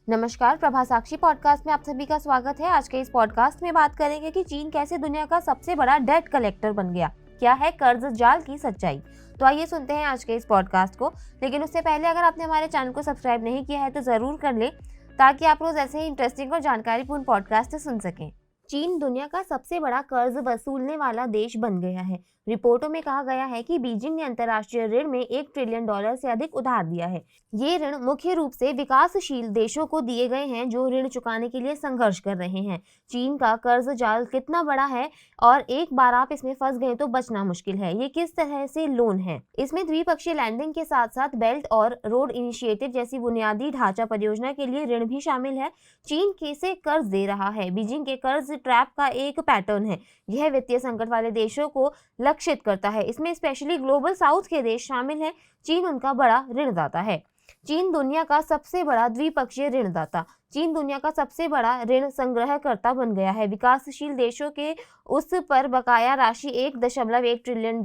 नमस्कार, प्रभा साक्षी पॉडकास्ट में आप सभी का स्वागत है। आज के इस पॉडकास्ट में बात करेंगे कि चीन कैसे दुनिया का सबसे बड़ा डेट कलेक्टर बन गया, क्या है कर्ज जाल की सच्चाई। तो आइए सुनते हैं आज के इस पॉडकास्ट को। लेकिन उससे पहले अगर आपने हमारे चैनल को सब्सक्राइब नहीं किया है तो जरूर कर ले, ताकि आप रोज ऐसे ही इंटरेस्टिंग और जानकारीपूर्ण पॉडकास्ट सुन सकें। चीन दुनिया का सबसे बड़ा कर्ज वसूलने वाला देश बन गया है। रिपोर्टों में कहा गया है कि बीजिंग ने अंतर्राष्ट्रीय ऋण में $1 ट्रिलियन से अधिक उधार दिया है। ये ऋण मुख्य रूप से विकासशील देशों को दिए गए हैं जो ऋण चुकाने के लिए संघर्ष कर रहे हैं। चीन का कर्ज जाल कितना बड़ा है और एक बार आप इसमें फंस गए तो बचना मुश्किल है। ये किस तरह से लोन है? इसमें द्विपक्षीय लैंडिंग के साथ साथ बेल्ट और रोड इनिशिएटिव जैसी बुनियादी ढांचा परियोजना के लिए ऋण भी शामिल है। चीन कैसे कर्ज दे रहा है? बीजिंग के कर्ज ट्रैप का एक पैटर्न है। यह वित्तीय संकट वाले देशों को लक्षित करता है। इसमें स्पेशली ग्लोबल साउथ के देश शामिल हैं। चीन उनका बड़ा ऋणदाता है। चीन दुनिया का सबसे बड़ा द्विपक्षीय ऋणदाता। चीन दुनिया का सबसे बड़ा ऋण संग्रहकर्ता बन गया है। विकासशील देशों के उस पर बकाया राशि $1.1 ट्रिलियन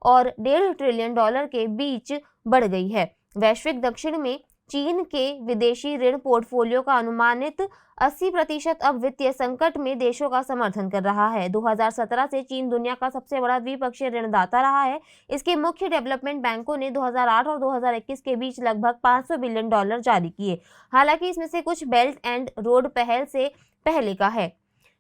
और $1.5 ट्रिलियन के बीच बढ़ गई है। वैश्विक दक्षिण में चीन के विदेशी ऋण पोर्टफोलियो का अनुमानित 80% अब वित्तीय संकट में देशों का समर्थन कर रहा है। 2017 से चीन दुनिया का सबसे बड़ा द्विपक्षीय ऋणदाता रहा है। इसके मुख्य डेवलपमेंट बैंकों ने 2008 और 2021 के बीच लगभग $500 बिलियन जारी किए। हालांकि इसमें से कुछ बेल्ट एंड रोड पहल से पहले का है।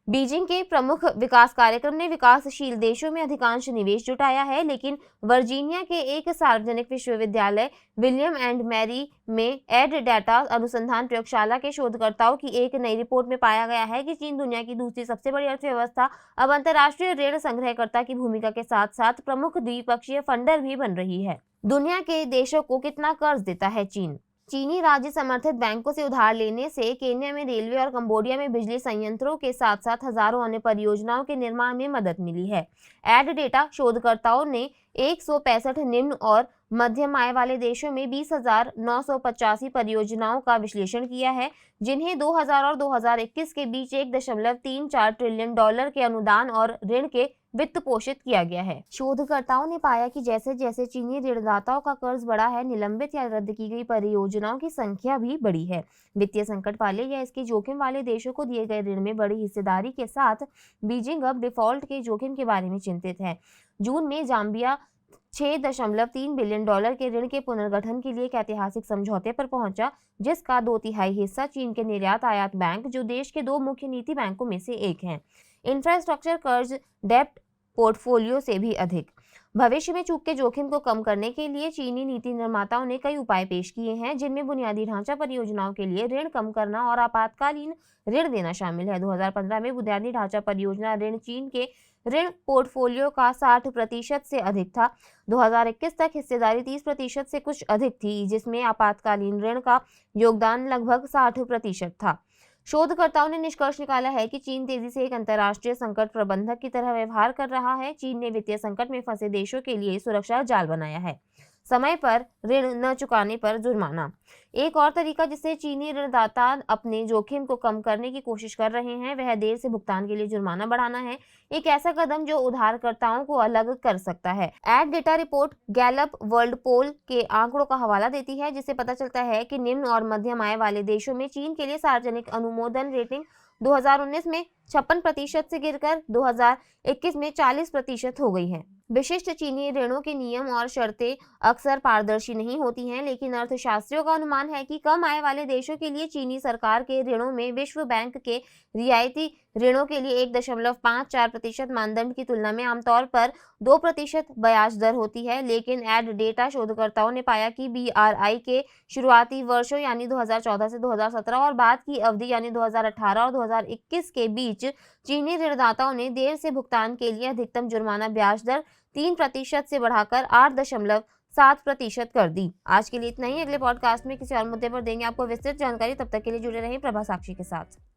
बीजिंग के प्रमुख विकास कार्यक्रम ने विकासशील देशों में अधिकांश निवेश जुटाया है, लेकिन वर्जीनिया के एक सार्वजनिक विश्वविद्यालय विलियम एंड मैरी में एड डाटा अनुसंधान प्रयोगशाला के शोधकर्ताओं की एक नई रिपोर्ट में पाया गया है कि चीन दुनिया की दूसरी सबसे बड़ी अर्थव्यवस्था अब अंतर्राष्ट्रीय ऋण संग्रहकर्ता की भूमिका के साथ साथ प्रमुख द्विपक्षीय फंडर भी बन रही है। दुनिया के देशों को कितना कर्ज देता है चीन? चीनी राज्य समर्थित बैंकों से उधार लेने से केन्या में रेलवे और कंबोडिया में बिजली संयंत्रों के साथ साथ हजारों अन्य परियोजनाओं के निर्माण में मदद मिली है। एड डेटा शोधकर्ताओं ने 165 निम्न और मध्यम आय वाले देशों में 20,985 परियोजनाओं का विश्लेषण किया है, जिन्हें 2000 और 2021 के बीच $1.34 ट्रिलियन के अनुदान और ऋण के वित्त पोषित किया गया है। शोधकर्ताओं ने पाया कि जैसे जैसे चीनी ऋणदाताओं का कर्ज बढ़ा है, निलंबित या रद्द की गई परियोजनाओं की संख्या भी बढ़ी है। वित्तीय संकट वाले या इसके जोखिम वाले देशों को दिए गए ऋण में बड़ी हिस्सेदारी के साथ बीजिंग अब डिफॉल्ट के जोखिम के बारे में चिंतित है। जून में जाम्बिया $6.3 बिलियन के ऋण के पुनर्गठन के लिए एक ऐतिहासिक समझौते पर पहुंचा, जिसका 2/3 हिस्सा चीन के निर्यात आयात बैंक, जो देश के 2 मुख्य नीति बैंकों में से एक हैं, इंफ्रास्ट्रक्चर कर्ज डेप्ट पोर्टफोलियो से भी अधिक। भविष्य में चूक के जोखिम को कम करने के लिए चीनी नीति निर्माताओं ने कई उपाय पेश किए हैं, जिनमें बुनियादी ढांचा परियोजनाओं के लिए ऋण कम करना और आपातकालीन ऋण देना शामिल है। 2015 में बुनियादी ढांचा परियोजना ऋण चीन के ऋण पोर्टफोलियो का 60% से अधिक था। 2021 तक हिस्सेदारी 30% से कुछ अधिक थी, जिसमें आपातकालीन ऋण का योगदान लगभग 60% था। शोधकर्ताओं ने निष्कर्ष निकाला है कि चीन तेजी से एक अंतर्राष्ट्रीय संकट प्रबंधक की तरह व्यवहार कर रहा है। चीन ने वित्तीय संकट में फंसे देशों के लिए सुरक्षा जाल बनाया है। समय पर ऋण न चुकाने पर जुर्माना। एक और तरीका जिससे चीनी ऋणदाता अपने जोखिम को कम करने की कोशिश कर रहे हैं, वह देर से भुगतान के लिए जुर्माना बढ़ाना है। एक ऐसा कदम जो उधारकर्ताओं को अलग कर सकता है। एड data report Gallup World Poll के आंकड़ों का हवाला देती है, जिससे पता चलता है कि निम्न और मध्यम आय वाले देशों में चीन के लिए सार्वजनिक अनुमोदन रेटिंग 2019 में 56% से गिरकर 2021 में 40% हो गई है। विशिष्ट चीनी ऋणों के नियम और शर्तें अक्सर पारदर्शी नहीं होती हैं, लेकिन अर्थशास्त्रियों का अनुमान है कि कम आय वाले देशों के लिए चीनी सरकार के ऋणों में विश्व बैंक के रियायती ऋणों के लिए 1.54% मानदंड की तुलना में आमतौर पर 2% ब्याज दर होती है। लेकिन एड डेटा शोधकर्ताओं ने पाया कि BRI के शुरुआती वर्षों यानी 2014 से 2017 और बाद की अवधि यानी 2018 और 2021 के बीच चीनी ऋणदाताओं ने देर से भुगतान के लिए अधिकतम जुर्माना ब्याज दर 3% से बढ़ाकर 8.7% कर दी। आज के लिए इतना ही। अगले पॉडकास्ट में किसी और मुद्दे पर देंगे आपको विस्तृत जानकारी। तब तक के लिए जुड़े रहें प्रभा साक्षी के साथ।